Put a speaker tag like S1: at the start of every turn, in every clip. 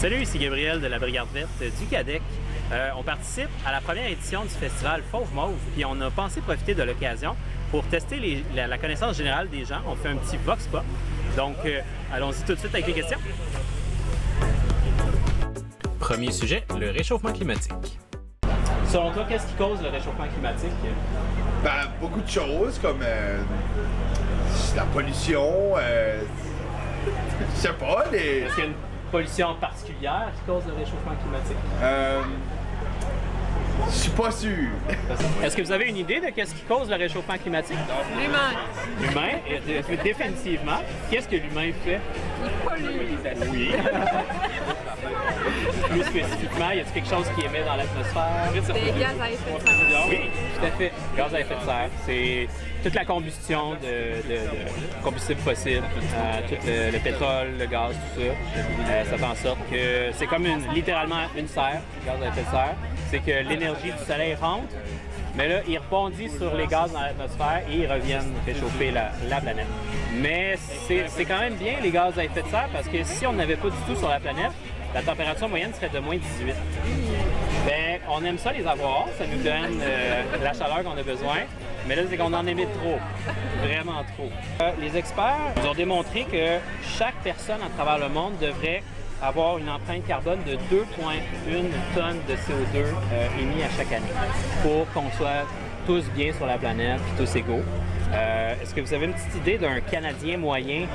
S1: Salut, ici Gabriel de la Brigade Verte du Cadec. On participe à la première édition du festival Fauve Mauve, puis on a pensé profiter de l'occasion pour tester la connaissance générale des gens. On fait un petit vox pop. Donc, allons-y tout de suite avec les questions. Premier sujet, le réchauffement climatique. Selon toi, qu'est-ce qui cause le réchauffement climatique?
S2: Ben, beaucoup de choses, comme la pollution, je sais pas,
S1: Est-ce qu'il y a une pollution particulière qui cause le réchauffement climatique?
S2: Je suis pas sûr.
S1: Est-ce que vous avez une idée de qu'est-ce qui cause le réchauffement climatique?
S3: L'humain.
S1: L'humain, définitivement. Qu'est-ce que l'humain fait?
S3: Il pollue.
S1: Oui. Plus spécifiquement, y a-t-il quelque chose qui émet dans l'atmosphère?
S3: Des gaz à effet de serre.
S1: Oui, tout à fait. Gaz à effet de serre, c'est toute la combustion de combustibles fossiles, tout le pétrole, le gaz, tout ça. Ça fait en sorte que c'est comme littéralement une serre, gaz à effet de serre. C'est que l'énergie du soleil rentre, mais là, il rebondit sur les gaz dans l'atmosphère et ils reviennent réchauffer la planète. Mais c'est quand même bien les gaz à effet de serre parce que si on n'avait pas du tout sur la planète, la température moyenne serait de moins 18. Ben, on aime ça les avoir, ça nous donne la chaleur qu'on a besoin, mais là, c'est qu'on en émet trop, vraiment trop. Les experts nous ont démontré que chaque personne à travers le monde devrait avoir une empreinte carbone de 2,1 tonnes de CO2 émis à chaque année pour qu'on soit tous bien sur la planète et tous égaux. Est-ce que vous avez une petite idée d'un Canadien moyen?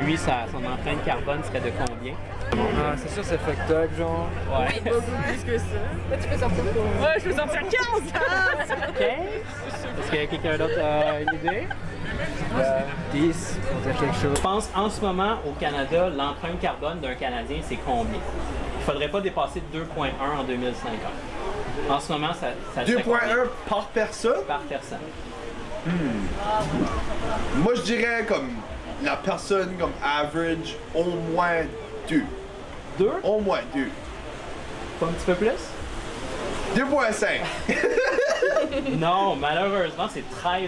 S1: Lui, son empreinte carbone serait de combien?
S4: Ah, c'est sûr, c'est fucked up, genre.
S1: Ouais.
S3: Beaucoup plus que ça. Là, tu peux sortir quoi? Ouais, je peux sortir 15!
S1: 15? Est-ce qu'il y a quelqu'un d'autre a une idée?
S4: 10, on dirait quelque chose.
S1: Je pense en ce moment au Canada, l'empreinte carbone d'un Canadien, c'est combien? Il ne faudrait pas dépasser 2,1 en 2050. En ce moment, ça
S2: 2,1 par personne?
S1: par personne.
S2: Moi, je dirais comme la personne comme average, au moins 2.
S1: 2?
S2: Au moins 2.
S1: Pas un petit peu plus?
S2: 2,5.
S1: Non, malheureusement, c'est 13,5.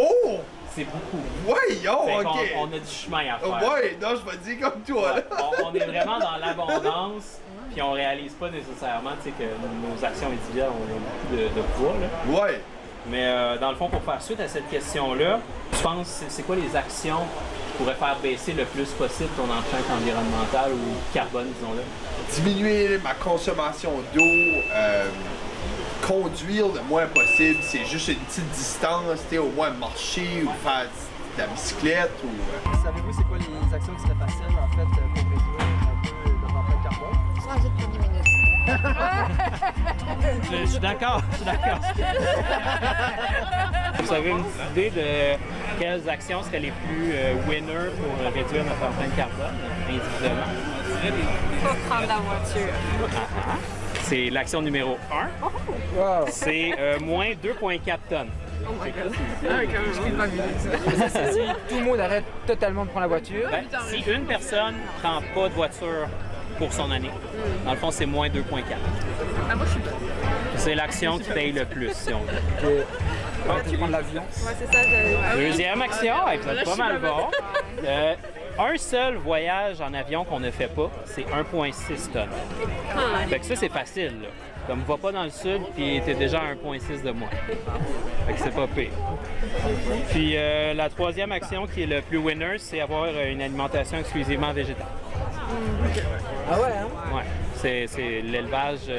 S2: Oh!
S1: C'est beaucoup.
S2: Ouais, yo,
S1: Fait
S2: ok.
S1: qu'on a du chemin à faire.
S2: Ouais, non, je vais dire comme toi, là.
S1: On est vraiment dans l'abondance, puis on réalise pas nécessairement que nos actions individuelles ont beaucoup de poids. Là.
S2: Ouais.
S1: Mais dans le fond, pour faire suite à cette question-là, je pense c'est quoi les actions qui pourraient faire baisser le plus possible ton empreinte environnementale ou carbone, disons-le?
S2: Diminuer ma consommation d'eau, conduire le moins possible, c'est juste une petite distance, au moins marcher ou faire de la bicyclette ou...
S4: Savez-vous c'est quoi les actions qui seraient faciles en fait pour réduire un peu notre empreinte carbone?
S3: Changer de 10 minutes.
S1: Je suis d'accord, Vous avez une petite idée de quelles actions seraient les plus winners pour réduire notre empreinte carbone individuellement?
S3: Pas prendre la voiture.
S1: C'est l'action numéro 1.
S4: Wow!
S1: C'est moins 2,4 tonnes.
S3: Oh my god. Ah oui, quand même, je pas vu ça.
S4: Si tout le monde arrête totalement de prendre la voiture,
S1: Ben, si une personne ne prend pas de voiture pour son année, dans le fond, c'est moins 2,4.
S3: Ah, moi, je suis pas.
S1: C'est l'action qui paye le plus, si on veut.
S4: tu prends l'avion.
S3: Ouais, c'est ça.
S1: Deuxième action, vous êtes pas mal bon. Un seul voyage en avion qu'on ne fait pas, c'est 1,6 tonnes. Fait que ça, c'est facile, là. Comme va pas dans le sud, puis t'es déjà à 1,6 de moins. Fait que c'est pas pire. Puis la troisième action qui est le plus winner, c'est avoir une alimentation exclusivement végétale.
S4: Ah ouais, hein?
S1: Ouais. C'est l'élevage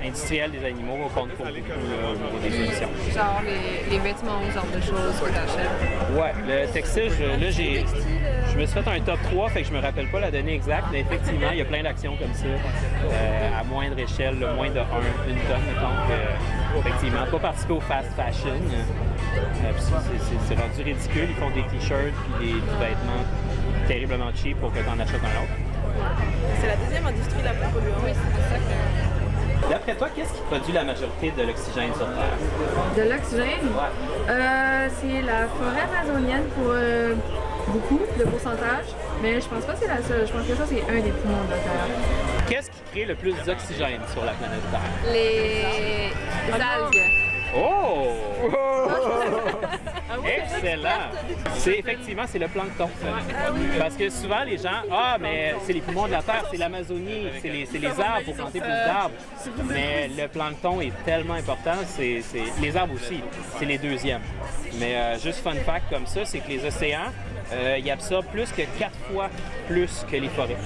S1: industriel des animaux au compte pour beaucoup là, au niveau des émissions.
S3: Genre les vêtements, ce genre de choses que t'achètes.
S1: Ouais, le textile, je me suis fait un top 3, fait que je me rappelle pas la donnée exacte, mais effectivement, il y a plein d'actions comme ça, à moindre échelle, moins de 1 tonne, donc effectivement, pas participer au fast fashion. C'est rendu ridicule, ils font des t-shirts puis des vêtements terriblement cheap pour que tu en achètes un autre.
S3: C'est la deuxième industrie la plus polluante. Oui, c'est pour ça que...
S1: D'après toi, qu'est-ce qui produit la majorité de l'oxygène sur Terre?
S5: De l'oxygène? C'est la forêt amazonienne pour beaucoup de pourcentage, mais je pense pas que c'est la seule. Je pense que ça, c'est un des poumons de la Terre.
S1: Qu'est-ce qui crée le plus d'oxygène sur la planète Terre?
S3: Les algues.
S1: Oh! Excellent! C'est le plancton. Parce que souvent, les gens, mais c'est les poumons de la Terre, c'est l'Amazonie, c'est les arbres, pour planter plus d'arbres. Mais le plancton est tellement important, c'est les arbres aussi, c'est les deuxièmes. Mais juste fun fact comme ça, c'est que les océans, ils absorbent plus que 4 fois plus que les forêts.